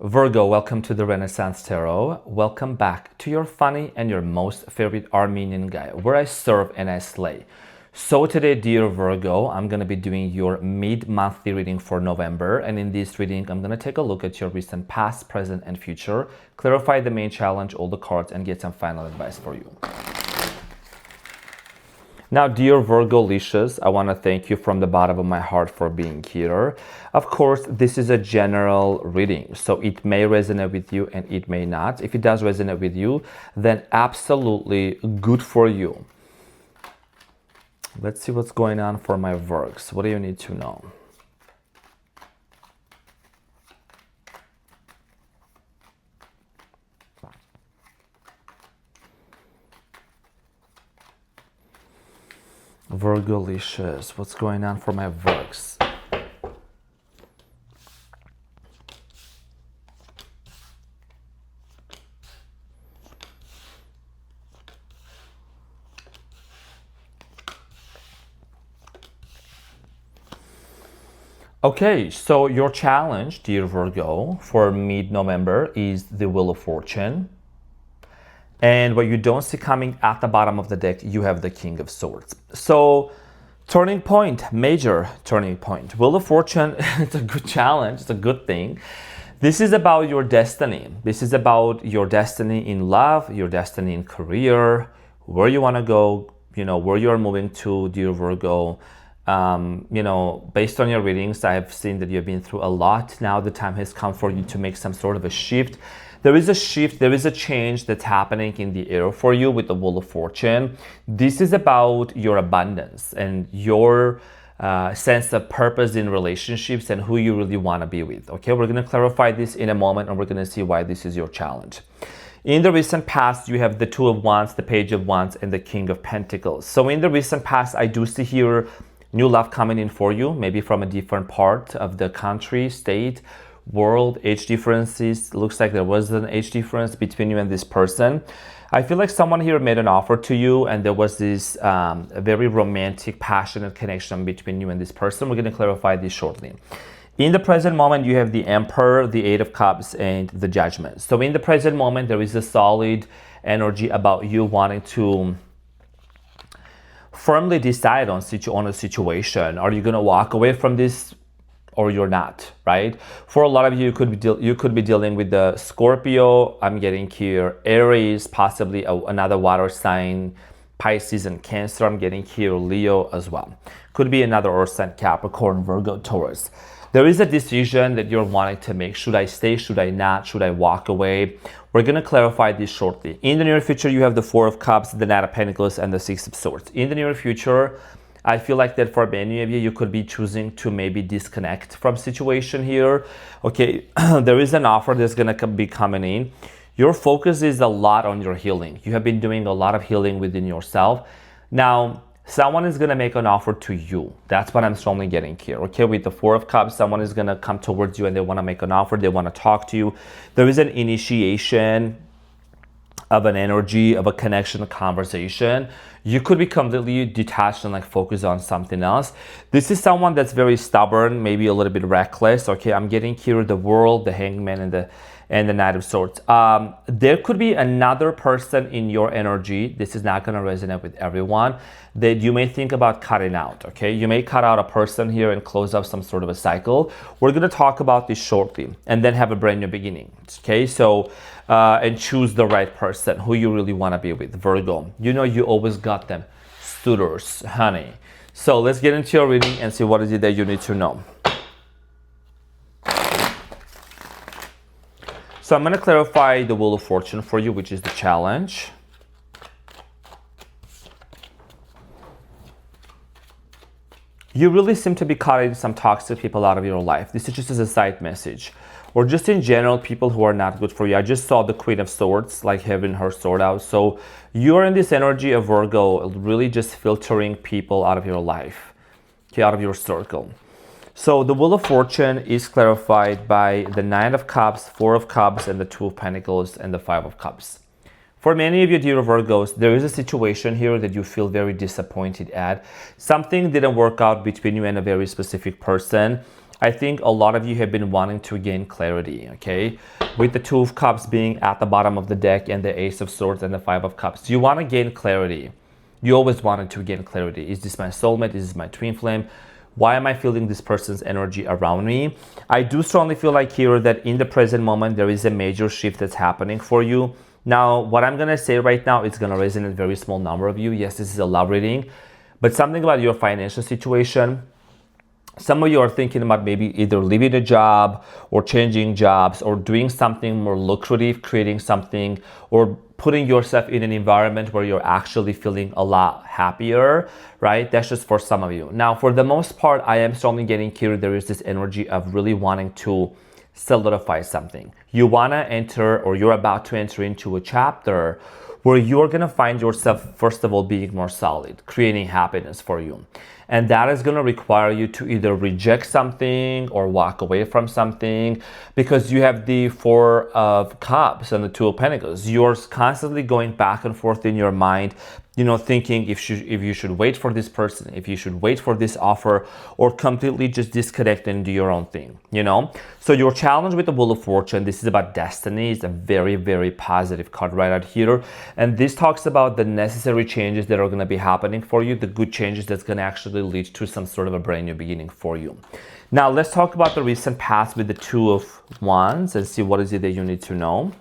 Virgo, welcome to the Renaissance Tarot. Welcome back to your funny and your most favorite Armenian guy, where I serve and I slay. So today, dear Virgo, I'm going to be doing your mid-monthly reading for November. And in this reading, I'm going to take a look at your recent past, present, and future, clarify the main challenge, all the cards, and get some final advice for you. Now, dear Virgo-licious, I want to thank you from the bottom of my heart for being here. Of course, this is a general reading, so it may resonate with you and it may not. If it does resonate with you, then absolutely good for you. Let's see what's going on for my Virgs. What do you need to know? Virgo-licious, what's going on for my Virgs? Okay, so your challenge, dear Virgo, for mid-November is the Wheel of Fortune. And what you don't see coming at the bottom of the deck, you have the King of Swords. So, turning point, major turning point. Wheel of Fortune, it's a good challenge, it's a good thing. This is about your destiny. This is about your destiny in love, your destiny in career, where you want to go, where you're moving to, dear Virgo. Based on your readings, I have seen that you've been through a lot. Now the time has come for you to make some sort of a shift. There is a shift, there is a change that's happening in the air for you with the Wheel of Fortune. This is about your abundance and your sense of purpose in relationships and who you really want to be with. Okay, we're going to clarify this in a moment and we're going to see why this is your challenge. In the recent past, you have the Two of Wands, the Page of Wands, and the King of Pentacles. So in the recent past, I do see here new love coming in for you, maybe from a different part of the country, state, world. Age differences. Looks like there was an age difference between you and this person. I feel like someone here made an offer to you and there was this very romantic, passionate connection between you and this person. We're going to clarify this shortly. In the present moment, you have the Emperor, the Eight of Cups, and the Judgment. So in the present moment, there is a solid energy about you wanting to firmly decide on a situation. Are you going to walk away from this or you're not, right? For a lot of you, you could be dealing with the Scorpio. I'm getting here Aries, possibly another water sign, Pisces and Cancer. I'm getting here Leo as well. Could be another Earth sign, Capricorn, Virgo, Taurus. There is a decision that you're wanting to make. Should I stay? Should I not? Should I walk away? We're going to clarify this shortly. In the near future, you have the Four of Cups, the Knight of Pentacles, and the Six of Swords. In the near future, I feel like that for many of you, you could be choosing to maybe disconnect from situation here. Okay, there is an offer that's going to be coming in. Your focus is a lot on your healing. You have been doing a lot of healing within yourself. Now, someone is going to make an offer to you. That's what I'm strongly getting here. Okay, with the Four of Cups, someone is going to come towards you and they want to make an offer. They want to talk to you. There is an initiation of an energy, of a connection, a conversation. You could be completely detached and focus on something else. This is someone that's very stubborn, maybe a little bit reckless. Okay, I'm getting here the World, the Hangman, and the Knight of Swords. There could be another person in your energy. This is not going to resonate with everyone, that you may think about cutting out. Okay, you may cut out a person here and close up some sort of a cycle. We're going to talk about this shortly and then have a brand new beginning. Okay, so and choose the right person who you really want to be with. Virgo, you always got them. Suitors, honey. So let's get into your reading and see what is it that you need to know. So I'm going to clarify the Wheel of Fortune for you, which is the challenge. You really seem to be cutting some toxic people out of your life. This is just as a side message. Or just in general, people who are not good for you. I just saw the Queen of Swords, having her sword out. So you're in this energy of Virgo, really just filtering people out of your life, okay, out of your circle. So the Wheel of Fortune is clarified by the Nine of Cups, Four of Cups, and the Two of Pentacles, and the Five of Cups. For many of you, dear Virgos, there is a situation here that you feel very disappointed at. Something didn't work out between you and a very specific person. I think a lot of you have been wanting to gain clarity, okay? With the Two of Cups being at the bottom of the deck and the Ace of Swords and the Five of Cups. You want to gain clarity. You always wanted to gain clarity. Is this my soulmate? Is this my twin flame? Why am I feeling this person's energy around me? I do strongly feel like here that in the present moment, there is a major shift that's happening for you. Now, what I'm going to say right now is going to resonate with a very small number of you. Yes, this is a love reading, but something about your financial situation. Some of you are thinking about maybe either leaving a job or changing jobs or doing something more lucrative, creating something, or putting yourself in an environment where you're actually feeling a lot happier, right? That's just for some of you. Now, for the most part, I am strongly getting here. There is this energy of really wanting to solidify something. You want to enter, or you're about to enter into a chapter where you're going to find yourself, first of all, being more solid, creating happiness for you. And that is going to require you to either reject something or walk away from something, because you have the Four of Cups and the Two of Pentacles. You're constantly going back and forth in your mind, thinking if you should wait for this person, if you should wait for this offer, or completely just disconnect and do your own thing, So your challenge with the Wheel of Fortune, this is about destiny. It's a very, very positive card right out here. And this talks about the necessary changes that are going to be happening for you, the good changes that's going to actually lead to some sort of a brand new beginning for you. Now, let's talk about the recent past with the Two of Wands and see what is it that you need to know.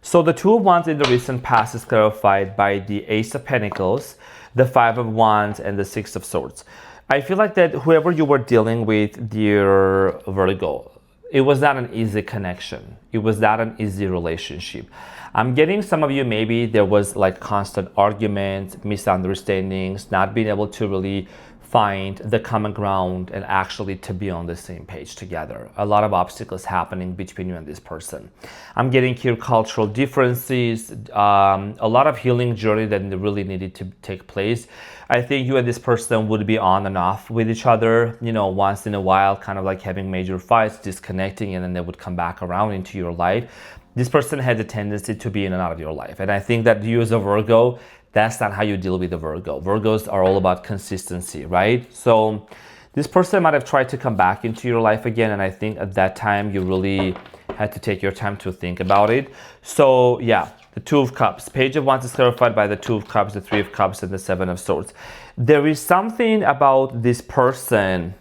So the Two of Wands in the recent past is clarified by the Ace of Pentacles, the Five of Wands, and the Six of Swords. I feel like that whoever you were dealing with, dear Virgo, it was not an easy connection. It was not an easy relationship. I'm getting some of you, maybe there was like constant arguments, misunderstandings, not being able to really find the common ground and actually to be on the same page together. A lot of obstacles happening between you and this person. I'm getting here cultural differences, a lot of healing journey that really needed to take place. I think you and this person would be on and off with each other, once in a while, kind of like having major fights, disconnecting, and then they would come back around into your life. This person has a tendency to be in and out of your life. And I think that you as a Virgo, that's not how you deal with a Virgo. Virgos are all about consistency, right? So this person might have tried to come back into your life again. And I think at that time, you really had to take your time to think about it. So yeah, the Two of Cups. Page of Wands is clarified by the Two of Cups, the Three of Cups, and the Seven of Swords. There is something about this person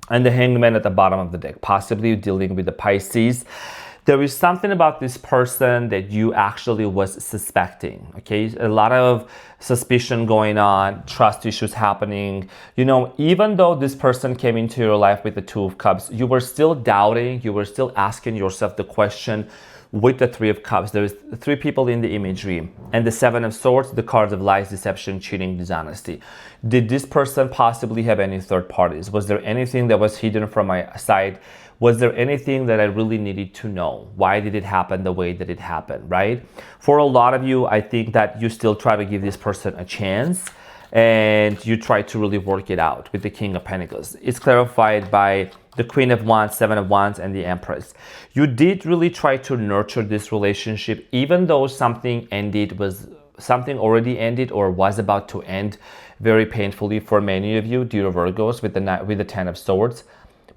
and the Hangman at the bottom of the deck, possibly dealing with the Pisces. There is something about this person that you actually was suspecting, okay? A lot of suspicion going on, trust issues happening. Even though this person came into your life with the Two of Cups, you were still doubting, you were still asking yourself the question with the Three of Cups. There's three people in the imagery. And the Seven of Swords, the cards of lies, deception, cheating, dishonesty. Did this person possibly have any third parties? Was there anything that was hidden from my side? Was there anything that I really needed to know? Why did it happen the way that it happened, right? For a lot of you, I think that you still try to give this person a chance and you try to really work it out with the King of Pentacles. It's clarified by the Queen of Wands, Seven of Wands, and the Empress. You did really try to nurture this relationship, even though something already ended or was about to end very painfully for many of you, dear Virgos, with the Ten of Swords.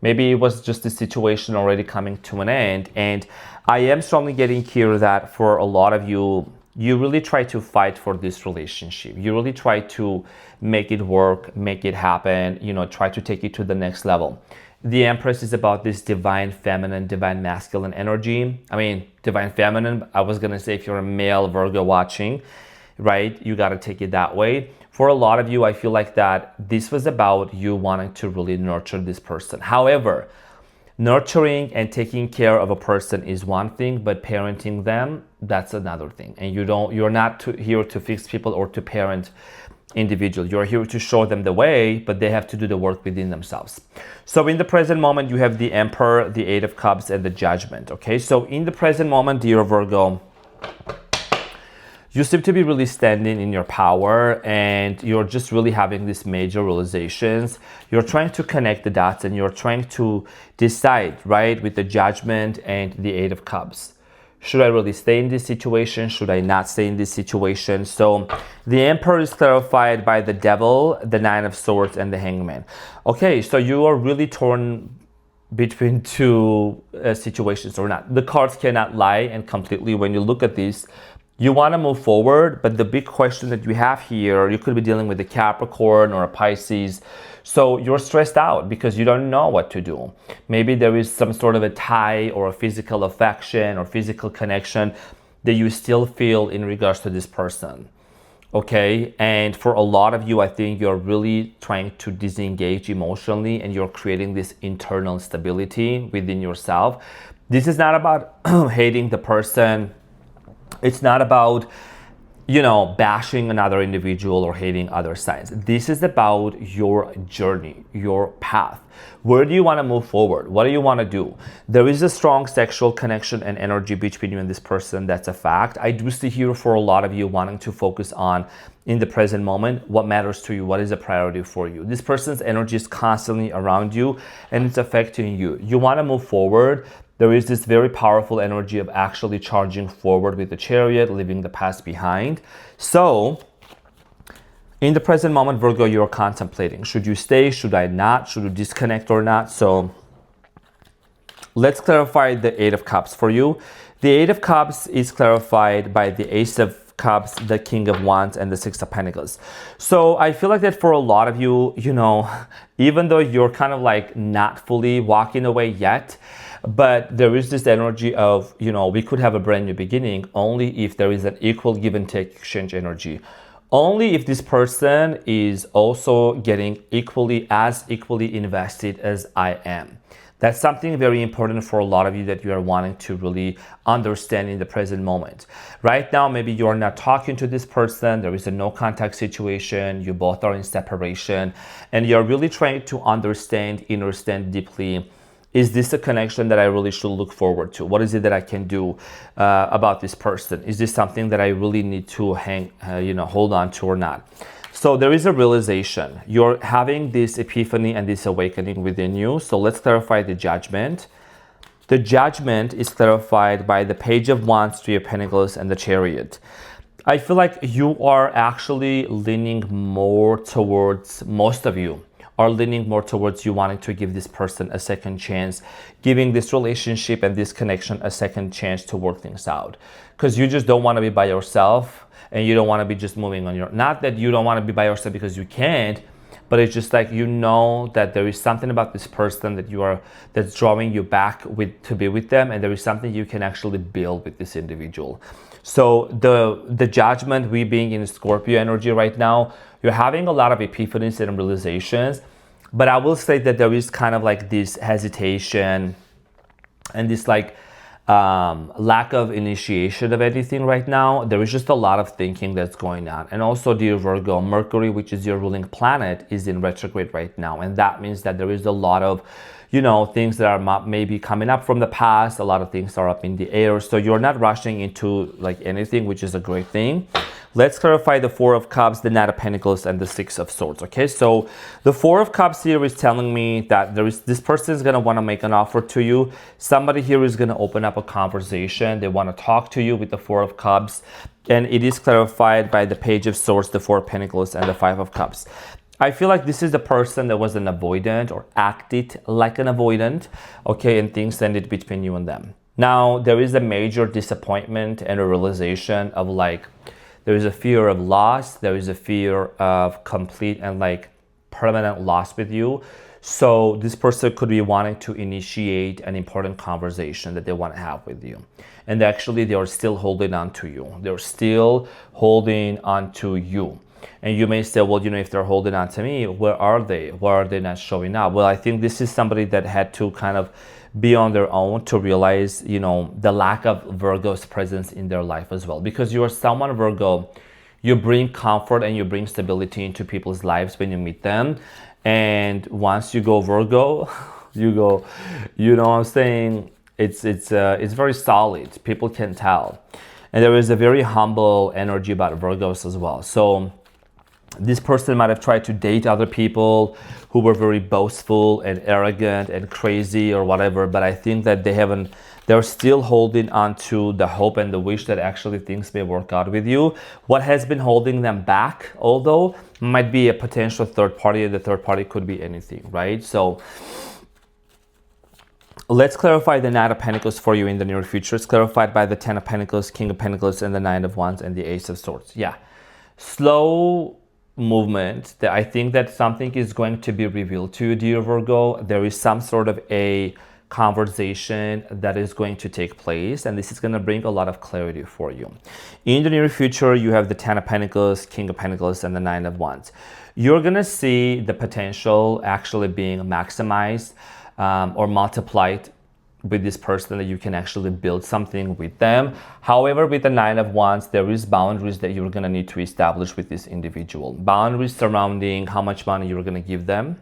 Maybe it was just the situation already coming to an end. And I am strongly getting here that for a lot of you, you really try to fight for this relationship. You really try to make it work, make it happen, try to take it to the next level. The Empress is about this divine feminine, divine masculine energy. I mean, divine feminine, I was going to say if you're a male Virgo watching, right, you got to take it that way. For a lot of you, I feel like that this was about you wanting to really nurture this person. However, nurturing and taking care of a person is one thing, but parenting them, that's another thing. And you're not here to fix people or to parent individual. You're here to show them the way, but they have to do the work within themselves. So in the present moment, you have the Emperor, the Eight of Cups, and the Judgment. Okay, so in the present moment, dear Virgo, you seem to be really standing in your power and you're just really having these major realizations. You're trying to connect the dots and you're trying to decide, right, with the Judgment and the Eight of Cups. Should I really stay in this situation? Should I not stay in this situation? So the Emperor is clarified by the Devil, the Nine of Swords, and the Hangman. Okay, so you are really torn between two situations or not. The cards cannot lie, and completely when you look at this, you want to move forward, but the big question that you have here, you could be dealing with a Capricorn or a Pisces. So you're stressed out because you don't know what to do. Maybe there is some sort of a tie or a physical affection or physical connection that you still feel in regards to this person. Okay, and for a lot of you, I think you're really trying to disengage emotionally and you're creating this internal stability within yourself. This is not about hating the person. It's not about, bashing another individual or hating other sides. This is about your journey, your path. Where do you want to move forward? What do you want to do? There is a strong sexual connection and energy between you and this person. That's a fact. I do see here for a lot of you wanting to focus on, in the present moment, what matters to you, what is a priority for you. This person's energy is constantly around you and it's affecting you. You want to move forward. There is this very powerful energy of actually charging forward with the Chariot, leaving the past behind. So, in the present moment, Virgo, you're contemplating. Should you stay? Should I not? Should you disconnect or not? So, let's clarify the Eight of Cups for you. The Eight of Cups is clarified by the Ace of Cups, the King of Wands, and the Six of Pentacles. So I feel like that for a lot of you, even though you're kind of like not fully walking away yet, but there is this energy of, we could have a brand new beginning only if there is an equal give and take exchange energy. Only if this person is also getting equally invested as I am. That's something very important for a lot of you that you are wanting to really understand in the present moment. Right now, maybe you are not talking to this person. There is a no contact situation. You both are in separation and you're really trying to understand deeply. Is this a connection that I really should look forward to? What is it that I can do about this person? Is this something that I really need to hold on to or not? So there is a realization. You're having this epiphany and this awakening within you. So let's clarify the Judgment. The Judgment is clarified by the Page of Wands, Three of Pentacles, and the Chariot. I feel like you are actually leaning more towards, most of you are leaning more towards you wanting to give this person a second chance, giving this relationship and this connection a second chance to work things out. Because you just don't want to be by yourself and you don't want to be just moving on your, not that you don't want to be by yourself because you can't, but it's just like, that there is something about this person that's drawing you back to be with them, and there is something you can actually build with this individual. So the Judgment, we being in Scorpio energy right now, you're having a lot of epiphanies and realizations, but I will say that there is kind of like this hesitation and this lack of initiation of anything right now. There is just a lot of thinking that's going on. And also, dear Virgo, Mercury, which is your ruling planet, is in retrograde right now. And that means that there is a lot of, things that are maybe coming up from the past. A lot of things are up in the air. So you're not rushing into anything, which is a great thing. Let's clarify the Four of Cups, the Knight of Pentacles, and the Six of Swords. Okay, so the Four of Cups here is telling me that this person is going to want to make an offer to you. Somebody here is going to open up a conversation. They want to talk to you with the Four of Cups. And it is clarified by the Page of Swords, the Four of Pentacles, and the Five of Cups. I feel like this is the person that was an avoidant or acted like an avoidant, okay, and things ended between you and them. Now, there is a major disappointment and a realization of there is a fear of loss. There is a fear of complete and permanent loss with you. So this person could be wanting to initiate an important conversation that they want to have with you. And actually, they are still holding on to you. They're still holding on to you. And you may say, well, if they're holding on to me, where are they? Why are they not showing up? Well, I think this is somebody that had to kind of be on their own to realize, the lack of Virgo's presence in their life as well. Because you are someone, Virgo, you bring comfort and you bring stability into people's lives when you meet them. And once you go Virgo, you go, what I'm saying? It's very solid. People can tell. And there is a very humble energy about Virgos as well. So This person might have tried to date other people who were very boastful and arrogant and crazy or whatever, but I think that they're still holding on to the hope and the wish that actually things may work out with you. What has been holding them back, although, might be a potential third party, and the third party could be anything, right? So let's clarify the Knight of Pentacles for you in the near future. It's clarified by the Ten of Pentacles, King of Pentacles, and the Nine of Wands, and the Ace of Swords. Yeah, slow movement. That I think that something is going to be revealed to you, dear Virgo. There is some sort of a conversation that is going to take place, and this is going to bring a lot of clarity for you. In the near future, you have the Ten of Pentacles, King of Pentacles, and the Nine of Wands. You're going to see the potential actually being maximized or multiplied with this person, that you can actually build something with them. However, with the Nine of Wands, there is boundaries that you're going to need to establish with this individual. Boundaries surrounding how much money you're going to give them.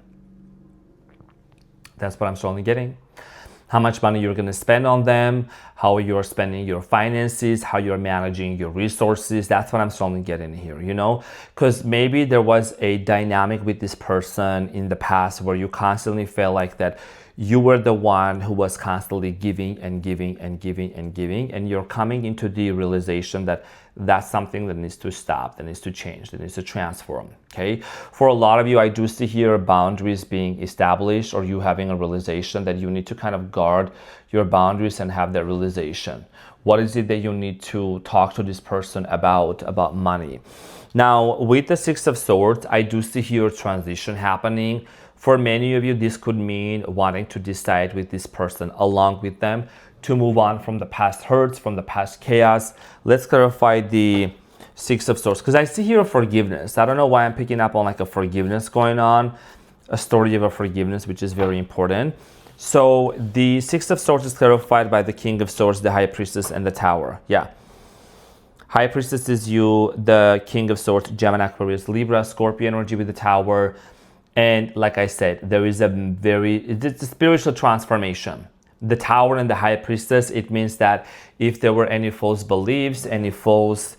That's what I'm strongly getting. How much money you're going to spend on them, how you're spending your finances, how you're managing your resources. That's what I'm strongly getting here, you know, because maybe there was a dynamic with this person in the past where you constantly felt like that you were the one who was constantly giving and giving and giving and giving, and you're coming into the realization that that's something that needs to stop, that needs to change, that needs to transform. Okay, for a lot of you, I do see here boundaries being established, or you having a realization that you need to kind of guard your boundaries and have that realization. What is it that you need to talk to this person about money? Now, with the Six of Swords, I do see here a transition happening. For many of you, this could mean wanting to decide with this person along with them to move on from the past hurts, from the past chaos. Let's clarify the Six of Swords, because I see here forgiveness. I don't know why I'm picking up on like a forgiveness going on, a story of a forgiveness, which is very important. So the Six of Swords is clarified by the King of Swords, the High Priestess, and the Tower. Yeah. High Priestess is you, the King of Swords, Gemini, Aquarius, Libra, Scorpio energy with the Tower. And like I said, there is it's a spiritual transformation. The Tower and the High Priestess, it means that if there were any false beliefs, any false,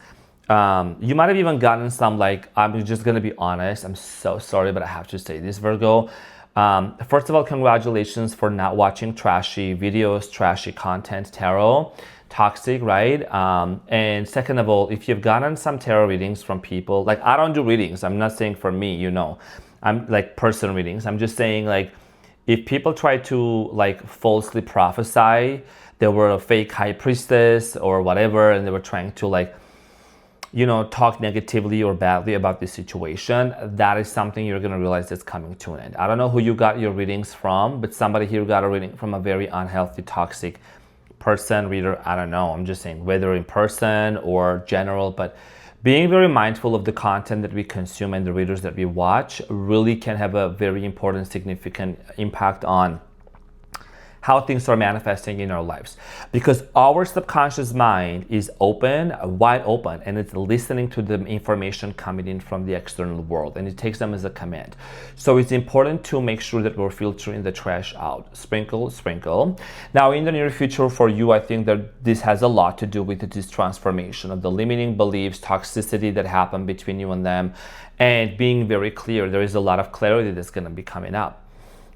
you might have even gotten some, like, I'm just going to be honest, I'm so sorry, but I have to say this, Virgo. First of all, congratulations for not watching trashy videos, trashy content, tarot, toxic, right? And second of all, if you've gotten some tarot readings from people, like, I don't do readings. I'm not saying for me, you know, I'm like person readings. I'm just saying, like, if people try to like falsely prophesy, they were a fake high priestess or whatever, and they were trying to, like, you know, talk negatively or badly about this situation, that is something you're going to realize that's coming to an end. I don't know who you got your readings from, but somebody here got a reading from a very unhealthy, toxic person, reader. I don't know. I'm just saying, whether in person or general, but being very mindful of the content that we consume and the readers that we watch really can have a very important, significant impact on how things are manifesting in our lives, because our subconscious mind is open, wide open, and it's listening to the information coming in from the external world, and it takes them as a command. So it's important to make sure that we're filtering the trash out. Sprinkle, sprinkle. Now, in the near future for you, I think that this has a lot to do with this transformation of the limiting beliefs, toxicity that happened between you and them, and being very clear. There is a lot of clarity that's going to be coming up.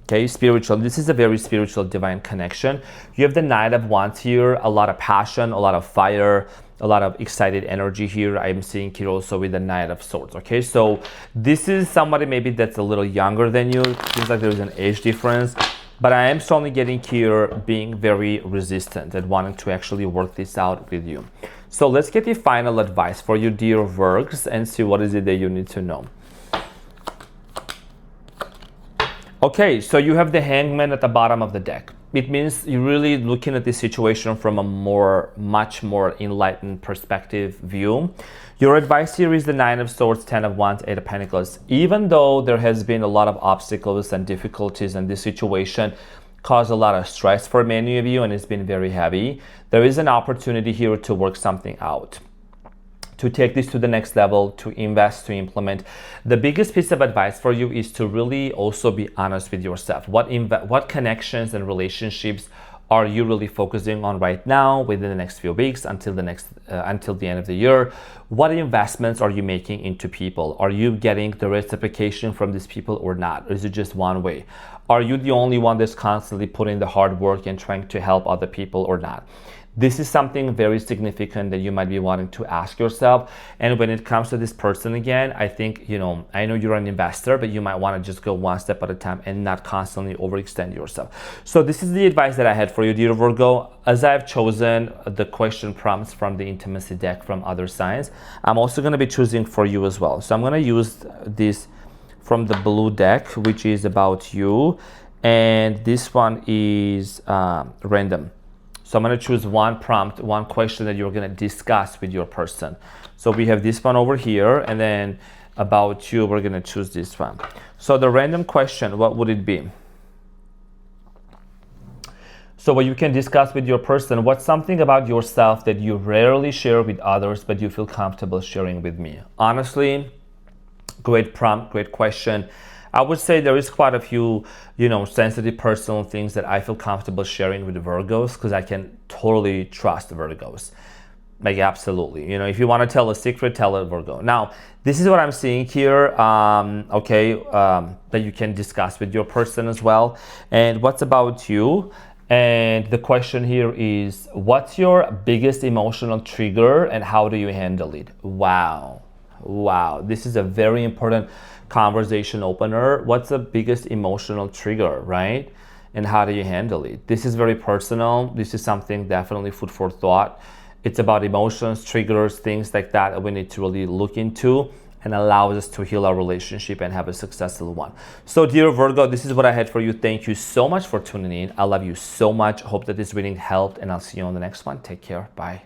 Okay, spiritual. This is a very spiritual, divine connection. You have the Knight of Wands here, a lot of passion, a lot of fire, a lot of excited energy here. I'm seeing here also with the Knight of Swords. Okay, so this is somebody maybe that's a little younger than you. It seems like there's an age difference, but I am strongly getting here being very resistant and wanting to actually work this out with you. So let's get the final advice for you, dear Virgs, and see what is it that you need to know. Okay, so you have the Hangman at the bottom of the deck. It means you're really looking at this situation from a much more enlightened perspective view. Your advice here is the Nine of Swords, Ten of Wands, Eight of Pentacles. Even though there has been a lot of obstacles and difficulties, and this situation caused a lot of stress for many of you, and it's been very heavy, there is an opportunity here to work something out, to take this to the next level, to invest, to implement. The biggest piece of advice for you is to really also be honest with yourself. What connections and relationships are you really focusing on right now, within the next few weeks, until the end of the year? What investments are you making into people? Are you getting the reciprocation from these people or not? Or is it just one way? Are you the only one that's constantly putting the hard work and trying to help other people or not? This is something very significant that you might be wanting to ask yourself. And when it comes to this person again, I think, I know you're an investor, but you might want to just go one step at a time and not constantly overextend yourself. So this is the advice that I had for you, dear Virgo. As I've chosen the question prompts from the intimacy deck from other signs, I'm also going to be choosing for you as well. So I'm going to use this from the blue deck, which is about you. And this one is random. So I'm going to choose one prompt, one question that you're going to discuss with your person. So we have this one over here, and then about you, we're going to choose this one. So the random question, what would it be? So what you can discuss with your person, what's something about yourself that you rarely share with others, but you feel comfortable sharing with me? Honestly, great prompt, great question. I would say there is quite a few, sensitive personal things that I feel comfortable sharing with the Virgos, because I can totally trust the Virgos. Like, absolutely. If you want to tell a secret, tell a Virgo. Now, this is what I'm seeing here, that you can discuss with your person as well. And what's about you? And the question here is, what's your biggest emotional trigger and how do you handle it? Wow. This is a very important conversation opener. What's the biggest emotional trigger, right? And how do you handle it? This is very personal. This is something definitely food for thought. It's about emotions, triggers, things like that we need to really look into and allows us to heal our relationship and have a successful one. So dear Virgo, this is what I had for you. Thank you so much for tuning in. I love you so much. Hope that this reading helped, and I'll see you on the next one. Take care. Bye.